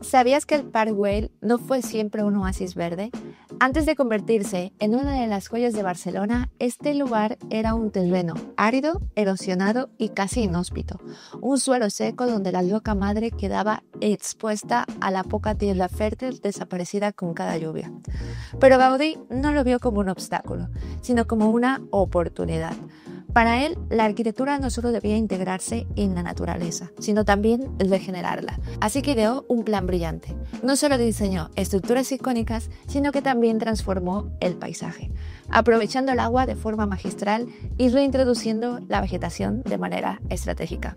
¿Sabías que el Park Güell no fue siempre un oasis verde? Antes de convertirse en una de las joyas de Barcelona, este lugar era un terreno árido, erosionado y casi inhóspito. Un suelo seco donde la loca madre quedaba expuesta a la poca tierra fértil desaparecida con cada lluvia. Pero Gaudí no lo vio como un obstáculo, sino como una oportunidad. Para él, la arquitectura no solo debía integrarse en la naturaleza, sino también regenerarla. Así que ideó un plan brillante. No solo diseñó estructuras icónicas, sino que también transformó el paisaje, aprovechando el agua de forma magistral y reintroduciendo la vegetación de manera estratégica.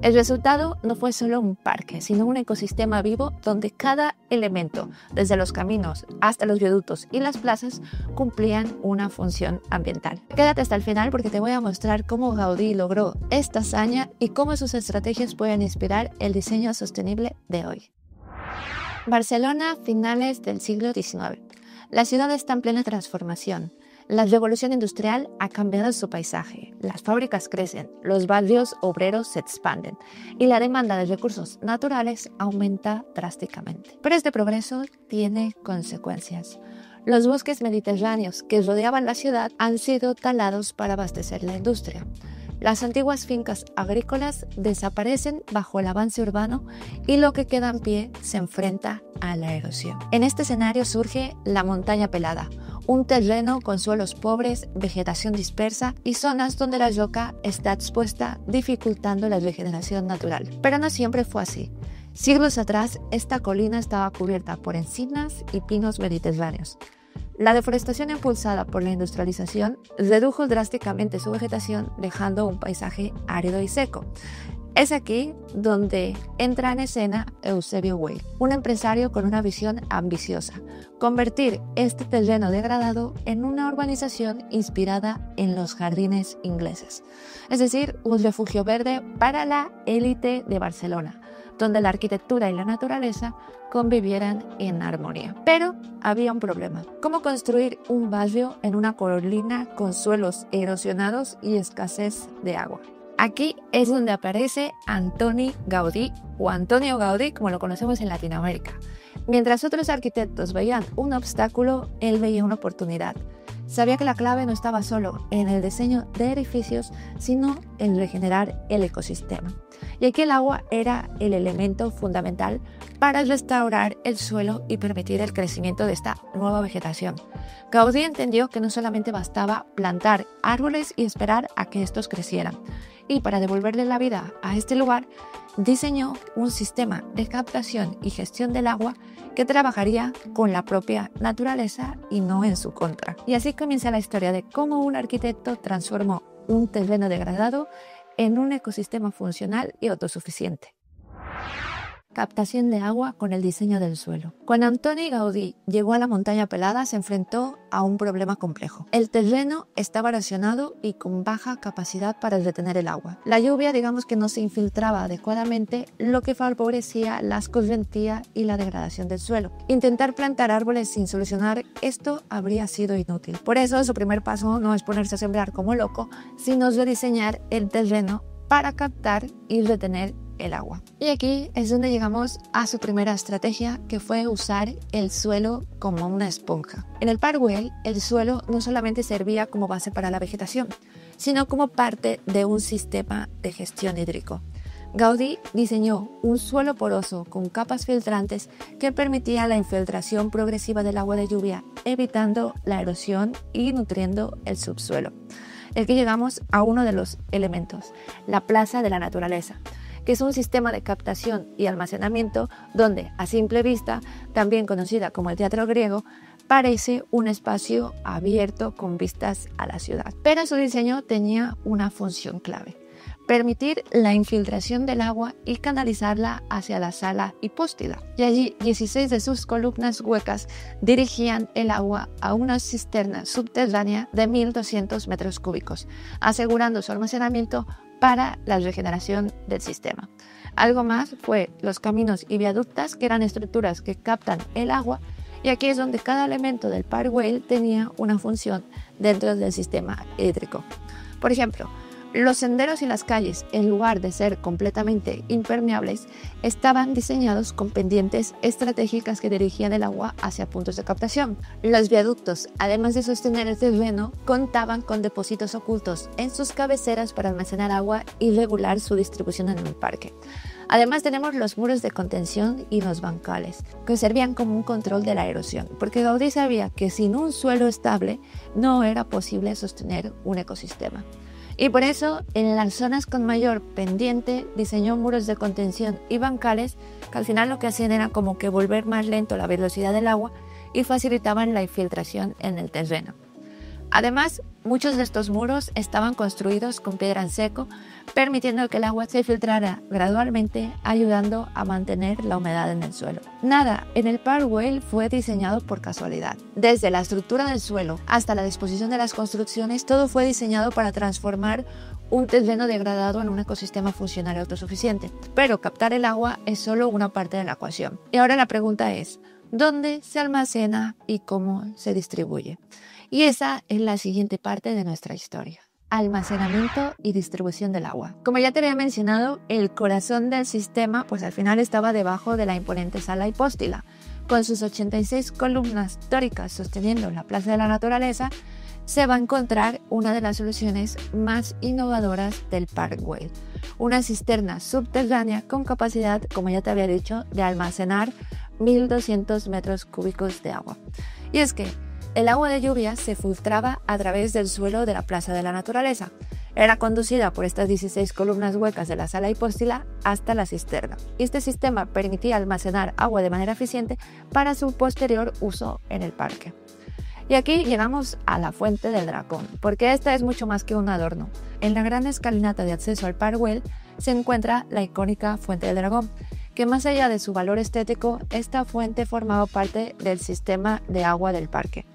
El resultado no fue solo un parque, sino un ecosistema vivo donde cada elemento, desde los caminos hasta los viaductos y las plazas, cumplían una función ambiental. Quédate hasta el final porque te voy a mostrar cómo Gaudí logró esta hazaña y cómo sus estrategias pueden inspirar el diseño sostenible de hoy. Barcelona, finales del siglo XIX. La ciudad está en plena transformación. La revolución industrial ha cambiado su paisaje, las fábricas crecen, los barrios obreros se expanden y la demanda de recursos naturales aumenta drásticamente. Pero este progreso tiene consecuencias. Los bosques mediterráneos que rodeaban la ciudad han sido talados para abastecer la industria. Las antiguas fincas agrícolas desaparecen bajo el avance urbano y lo que queda en pie se enfrenta a la erosión. En este escenario surge la montaña pelada, un terreno con suelos pobres, vegetación dispersa y zonas donde la roca está expuesta, dificultando la regeneración natural. Pero no siempre fue así. Siglos atrás, esta colina estaba cubierta por encinas y pinos mediterráneos. La deforestación impulsada por la industrialización redujo drásticamente su vegetación, dejando un paisaje árido y seco. Es aquí donde entra en escena Eusebio Güell, un empresario con una visión ambiciosa: convertir este terreno degradado en una urbanización inspirada en los jardines ingleses, es decir, un refugio verde para la élite de Barcelona, donde la arquitectura y la naturaleza convivieran en armonía. Pero había un problema: ¿cómo construir un barrio en una colina con suelos erosionados y escasez de agua? Aquí es donde aparece Antoni Gaudí, o Antonio Gaudí como lo conocemos en Latinoamérica. Mientras otros arquitectos veían un obstáculo, él veía una oportunidad. Sabía que la clave no estaba solo en el diseño de edificios, sino en regenerar el ecosistema. Y aquí el agua era el elemento fundamental para restaurar el suelo y permitir el crecimiento de esta nueva vegetación. Gaudí entendió que no solamente bastaba plantar árboles y esperar a que estos crecieran. Y para devolverle la vida a este lugar, diseñó un sistema de captación y gestión del agua que trabajaría con la propia naturaleza y no en su contra. Y así comienza la historia de cómo un arquitecto transformó un terreno degradado en un ecosistema funcional y autosuficiente. Captación de agua con el diseño del suelo. Cuando Antoni Gaudí llegó a la montaña pelada, se enfrentó a un problema complejo. El terreno estaba erosionado y con baja capacidad para retener el agua. La lluvia, digamos que no se infiltraba adecuadamente, lo que favorecía la escorrentía y la degradación del suelo. Intentar plantar árboles sin solucionar esto habría sido inútil. Por eso, su primer paso no es ponerse a sembrar como loco, sino rediseñar el terreno para captar y retener el agua. Y aquí es donde llegamos a su primera estrategia, que fue usar el suelo como una esponja. En el Park Güell, el suelo no solamente servía como base para la vegetación, sino como parte de un sistema de gestión hídrico. Gaudí diseñó un suelo poroso con capas filtrantes que permitía la infiltración progresiva del agua de lluvia, evitando la erosión y nutriendo el subsuelo. Aquí llegamos a uno de los elementos, la plaza de la naturaleza, que es un sistema de captación y almacenamiento donde, a simple vista, también conocida como el teatro griego, parece un espacio abierto con vistas a la ciudad. Pero su diseño tenía una función clave: permitir la infiltración del agua y canalizarla hacia la sala hipóstila. Y allí 16 de sus columnas huecas dirigían el agua a una cisterna subterránea de 1.200 metros cúbicos, asegurando su almacenamiento para la regeneración del sistema. Algo más fue los caminos y viaductas, que eran estructuras que captan el agua, y aquí es donde cada elemento del Park Güell tenía una función dentro del sistema hídrico. Por ejemplo, Los senderos y las calles, en lugar de ser completamente impermeables, estaban diseñados con pendientes estratégicas que dirigían el agua hacia puntos de captación. Los viaductos, además de sostener el terreno, contaban con depósitos ocultos en sus cabeceras para almacenar agua y regular su distribución en el parque. Además tenemos los muros de contención y los bancales, que servían como un control de la erosión, porque Gaudí sabía que sin un suelo estable no era posible sostener un ecosistema. Y por eso, en las zonas con mayor pendiente, diseñó muros de contención y bancales que al final lo que hacían era como que volver más lento la velocidad del agua y facilitaban la infiltración en el terreno. Además, muchos de estos muros estaban construidos con piedra en seco, permitiendo que el agua se filtrara gradualmente, ayudando a mantener la humedad en el suelo. Nada en el Park Güell fue diseñado por casualidad. Desde la estructura del suelo hasta la disposición de las construcciones, todo fue diseñado para transformar un terreno degradado en un ecosistema funcional y autosuficiente. Pero captar el agua es solo una parte de la ecuación. Y ahora la pregunta es, ¿dónde se almacena y cómo se distribuye? Y esa es la siguiente parte de nuestra historia. Almacenamiento y distribución del agua. Como ya te había mencionado, el corazón del sistema pues al final estaba debajo de la imponente sala hipóstila. Con sus 86 columnas tóricas sosteniendo la Plaza de la Naturaleza, se va a encontrar una de las soluciones más innovadoras del Park Güell. Una cisterna subterránea con capacidad, como ya te había dicho, de almacenar 1.200 metros cúbicos de agua. Y es que el agua de lluvia se filtraba a través del suelo de la Plaza de la Naturaleza. Era conducida por estas 16 columnas huecas de la sala hipóstila hasta la cisterna. Este sistema permitía almacenar agua de manera eficiente para su posterior uso en el parque. Y aquí llegamos a la Fuente del Dragón, porque esta es mucho más que un adorno. En la gran escalinata de acceso al Park Güell se encuentra la icónica Fuente del Dragón, que más allá de su valor estético, esta fuente formaba parte del sistema de agua del parque.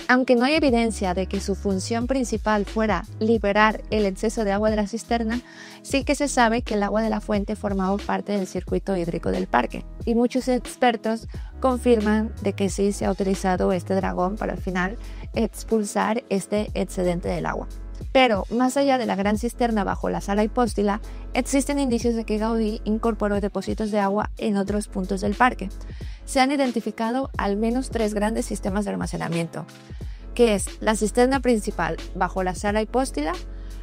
Aunque no hay evidencia de que su función principal fuera liberar el exceso de agua de la cisterna, sí que se sabe que el agua de la fuente formaba parte del circuito hídrico del parque, y muchos expertos confirman de que sí se ha utilizado este dragón para al final expulsar este excedente del agua. Pero, más allá de la gran cisterna bajo la sala hipóstila, existen indicios de que Gaudí incorporó depósitos de agua en otros puntos del parque. Se han identificado al menos 3 grandes sistemas de almacenamiento, que es la cisterna principal bajo la sala hipóstila,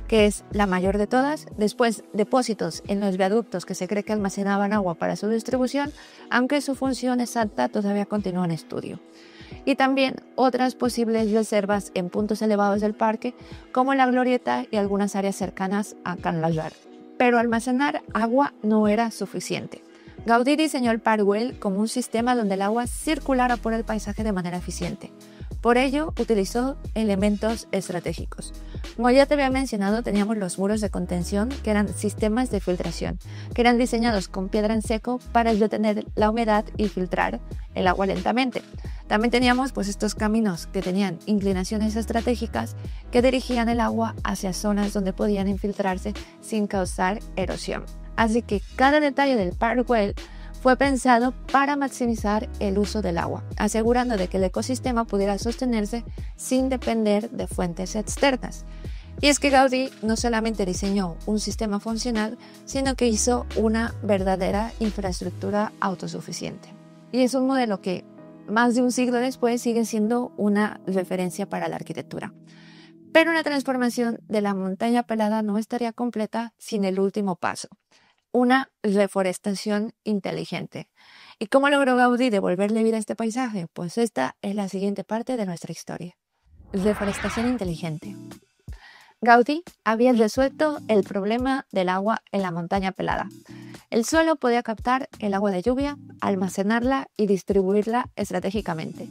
que es la mayor de todas, después depósitos en los viaductos que se cree que almacenaban agua para su distribución, aunque su función exacta todavía continúa en estudio. Y también otras posibles reservas en puntos elevados del parque, como la Glorieta y algunas áreas cercanas a Can Lagard. Pero almacenar agua no era suficiente. Gaudí diseñó el Park Güell como un sistema donde el agua circulara por el paisaje de manera eficiente. Por ello, utilizó elementos estratégicos. Como ya te había mencionado, teníamos los muros de contención, que eran sistemas de filtración, que eran diseñados con piedra en seco para retener la humedad y filtrar el agua lentamente. También teníamos estos caminos que tenían inclinaciones estratégicas que dirigían el agua hacia zonas donde podían infiltrarse sin causar erosión. Así que cada detalle del Park Güell fue pensado para maximizar el uso del agua, asegurando de que el ecosistema pudiera sostenerse sin depender de fuentes externas. Y es que Gaudí no solamente diseñó un sistema funcional, sino que hizo una verdadera infraestructura autosuficiente. Y es un modelo que más de un siglo después sigue siendo una referencia para la arquitectura. Pero la transformación de la montaña pelada no estaría completa sin el último paso: una reforestación inteligente. ¿Y cómo logró Gaudí devolverle vida a este paisaje? Pues esta es la siguiente parte de nuestra historia. Reforestación inteligente. Gaudí había resuelto el problema del agua en la montaña pelada. El suelo podía captar el agua de lluvia, almacenarla y distribuirla estratégicamente.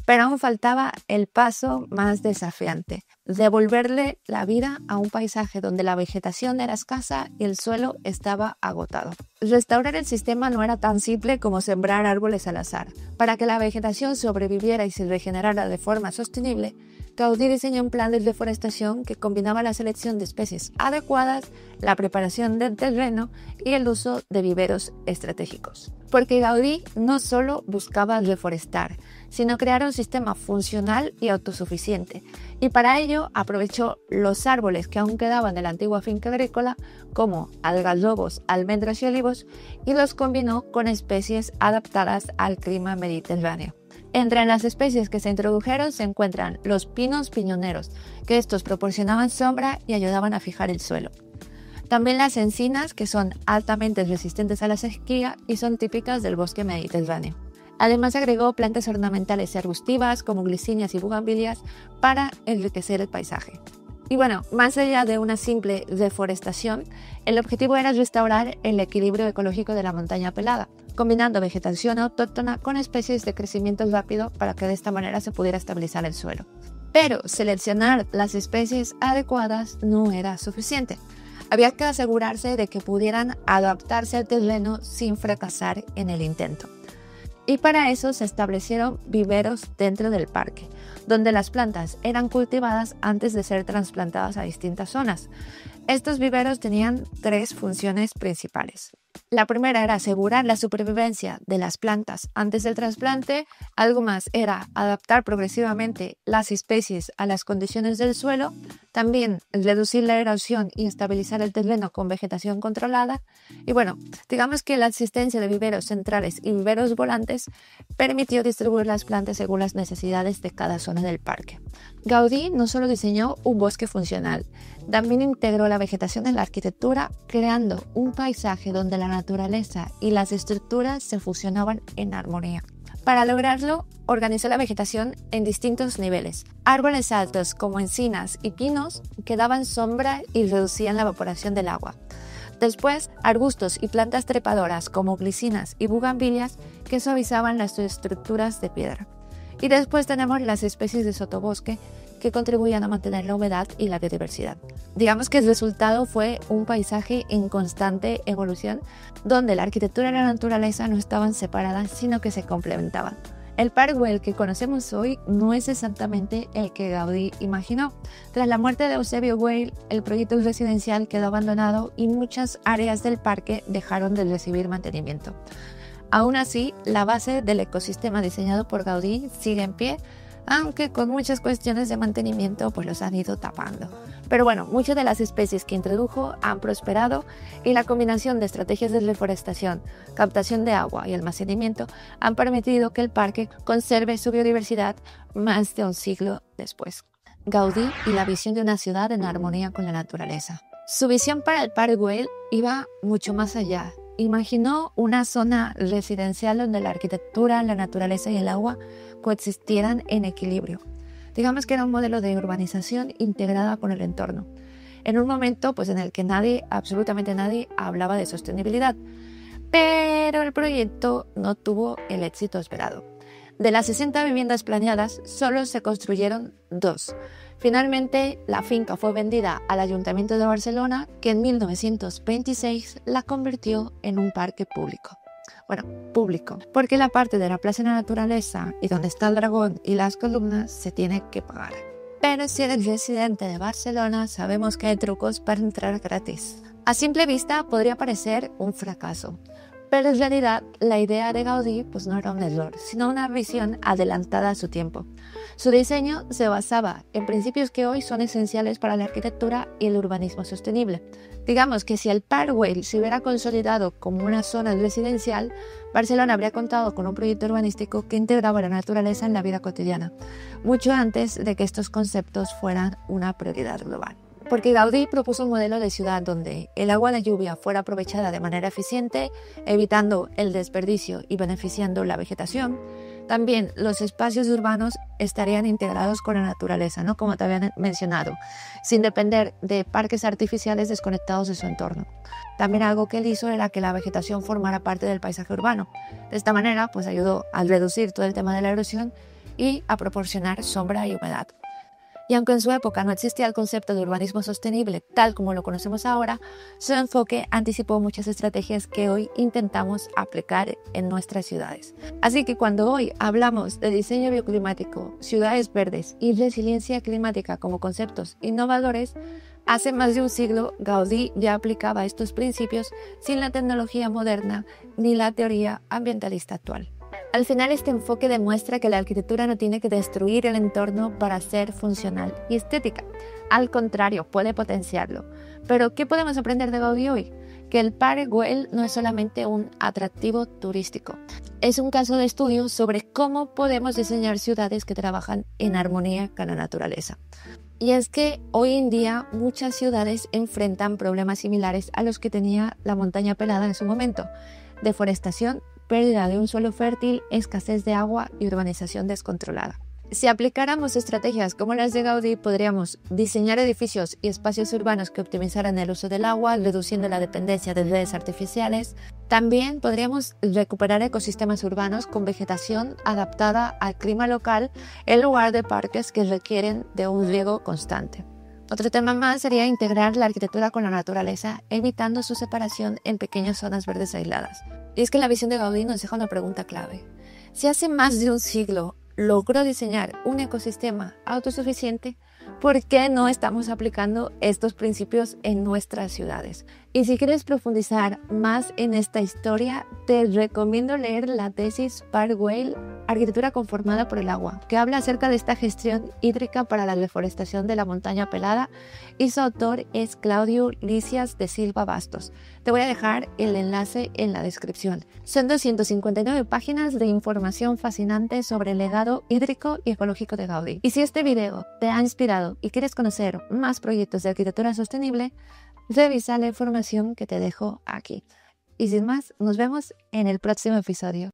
Pero aún faltaba el paso más desafiante: devolverle la vida a un paisaje donde la vegetación era escasa y el suelo estaba agotado. Restaurar el sistema no era tan simple como sembrar árboles al azar. Para que la vegetación sobreviviera y se regenerara de forma sostenible, Gaudí diseñó un plan de deforestación que combinaba la selección de especies adecuadas, la preparación del terreno y el uso de viveros estratégicos. Porque Gaudí no solo buscaba reforestar, sino crear un sistema funcional y autosuficiente. Y para ello aprovechó los árboles que aún quedaban de la antigua finca agrícola, como algarrobos, almendros y olivos, y los combinó con especies adaptadas al clima mediterráneo. Entre las especies que se introdujeron se encuentran los pinos piñoneros, que estos proporcionaban sombra y ayudaban a fijar el suelo. También las encinas, que son altamente resistentes a la sequía y son típicas del bosque mediterráneo. Además agregó plantas ornamentales y arbustivas como glicinias y bugambilias para enriquecer el paisaje. Y bueno, más allá de una simple deforestación, el objetivo era restaurar el equilibrio ecológico de la montaña pelada, combinando vegetación autóctona con especies de crecimiento rápido para que de esta manera se pudiera estabilizar el suelo. Pero seleccionar las especies adecuadas no era suficiente. Había que asegurarse de que pudieran adaptarse al terreno sin fracasar en el intento. Y para eso se establecieron viveros dentro del parque, donde las plantas eran cultivadas antes de ser trasplantadas a distintas zonas. Estos viveros tenían 3 funciones principales. La primera era asegurar la supervivencia de las plantas antes del trasplante. Algo más era adaptar progresivamente las especies a las condiciones del suelo. También reducir la erosión y estabilizar el terreno con vegetación controlada. Y bueno, digamos que la existencia de viveros centrales y viveros volantes permitió distribuir las plantas según las necesidades de cada zona del parque. Gaudí no solo diseñó un bosque funcional, también integró la vegetación en la arquitectura, creando un paisaje donde la naturaleza y las estructuras se fusionaban en armonía. Para lograrlo, organizó la vegetación en distintos niveles. Árboles altos como encinas y pinos que daban sombra y reducían la evaporación del agua. Después, arbustos y plantas trepadoras como glicinas y bugambilias que suavizaban las estructuras de piedra. Y después tenemos las especies de sotobosque que contribuían a mantener la humedad y la biodiversidad. Digamos que el resultado fue un paisaje en constante evolución, donde la arquitectura y la naturaleza no estaban separadas, sino que se complementaban. El Park Güell que conocemos hoy no es exactamente el que Gaudí imaginó. Tras la muerte de Eusebio Güell, el proyecto residencial quedó abandonado y muchas áreas del parque dejaron de recibir mantenimiento. Aún así, la base del ecosistema diseñado por Gaudí sigue en pie, aunque con muchas cuestiones de mantenimiento pues los han ido tapando. Pero bueno, muchas de las especies que introdujo han prosperado y la combinación de estrategias de reforestación, captación de agua y almacenamiento han permitido que el parque conserve su biodiversidad más de un siglo después. Gaudí y la visión de una ciudad en armonía con la naturaleza. Su visión para el Park Güell iba mucho más allá. Imaginó una zona residencial donde la arquitectura, la naturaleza y el agua coexistieran en equilibrio. Digamos que era un modelo de urbanización integrada con el entorno. En un momento pues, en el que nadie, absolutamente nadie, hablaba de sostenibilidad. Pero el proyecto no tuvo el éxito esperado. De las 60 viviendas planeadas, solo se construyeron 2. Finalmente, la finca fue vendida al Ayuntamiento de Barcelona, que en 1926 la convirtió en un parque público. Bueno, público, porque la parte de la Plaza de la Naturaleza y donde está el dragón y las columnas se tiene que pagar. Pero si eres residente de Barcelona, sabemos que hay trucos para entrar gratis. A simple vista podría parecer un fracaso, pero en realidad la idea de Gaudí pues no era un error, sino una visión adelantada a su tiempo. Su diseño se basaba en principios que hoy son esenciales para la arquitectura y el urbanismo sostenible. Digamos que si el Park Güell se hubiera consolidado como una zona residencial, Barcelona habría contado con un proyecto urbanístico que integraba la naturaleza en la vida cotidiana, mucho antes de que estos conceptos fueran una prioridad global. Porque Gaudí propuso un modelo de ciudad donde el agua de lluvia fuera aprovechada de manera eficiente, evitando el desperdicio y beneficiando la vegetación. También los espacios urbanos estarían integrados con la naturaleza, ¿no? Como te había mencionado, sin depender de parques artificiales desconectados de su entorno. También algo que él hizo era que la vegetación formara parte del paisaje urbano. De esta manera, pues ayudó a reducir todo el tema de la erosión y a proporcionar sombra y humedad. Y aunque en su época no existía el concepto de urbanismo sostenible tal como lo conocemos ahora, su enfoque anticipó muchas estrategias que hoy intentamos aplicar en nuestras ciudades. Así que cuando hoy hablamos de diseño bioclimático, ciudades verdes y resiliencia climática como conceptos innovadores, hace más de un siglo Gaudí ya aplicaba estos principios sin la tecnología moderna ni la teoría ambientalista actual. Al final, este enfoque demuestra que la arquitectura no tiene que destruir el entorno para ser funcional y estética. Al contrario, puede potenciarlo. Pero, ¿qué podemos aprender de Gaudí hoy? Que el Parc Güell no es solamente un atractivo turístico. Es un caso de estudio sobre cómo podemos diseñar ciudades que trabajan en armonía con la naturaleza. Y es que hoy en día muchas ciudades enfrentan problemas similares a los que tenía la montaña pelada en su momento: deforestación, pérdida de un suelo fértil, escasez de agua y urbanización descontrolada. Si aplicáramos estrategias como las de Gaudí, podríamos diseñar edificios y espacios urbanos que optimizaran el uso del agua, reduciendo la dependencia de redes artificiales. También podríamos recuperar ecosistemas urbanos con vegetación adaptada al clima local en lugar de parques que requieren de un riego constante. Otro tema más sería integrar la arquitectura con la naturaleza, evitando su separación en pequeñas zonas verdes aisladas. Y es que la visión de Gaudí nos deja una pregunta clave. Si hace más de un siglo logró diseñar un ecosistema autosuficiente, ¿por qué no estamos aplicando estos principios en nuestras ciudades? Y si quieres profundizar más en esta historia, te recomiendo leer la tesis Parc Güell, Arquitectura conformada por el agua, que habla acerca de esta gestión hídrica para la reforestación de la montaña pelada, y su autor es Claudio Lisias de Silva Bastos. Te voy a dejar el enlace en la descripción. Son 259 páginas de información fascinante sobre el legado hídrico y ecológico de Gaudí. Y si este video te ha inspirado y quieres conocer más proyectos de arquitectura sostenible, revisa la información que te dejo aquí. Y sin más, nos vemos en el próximo episodio.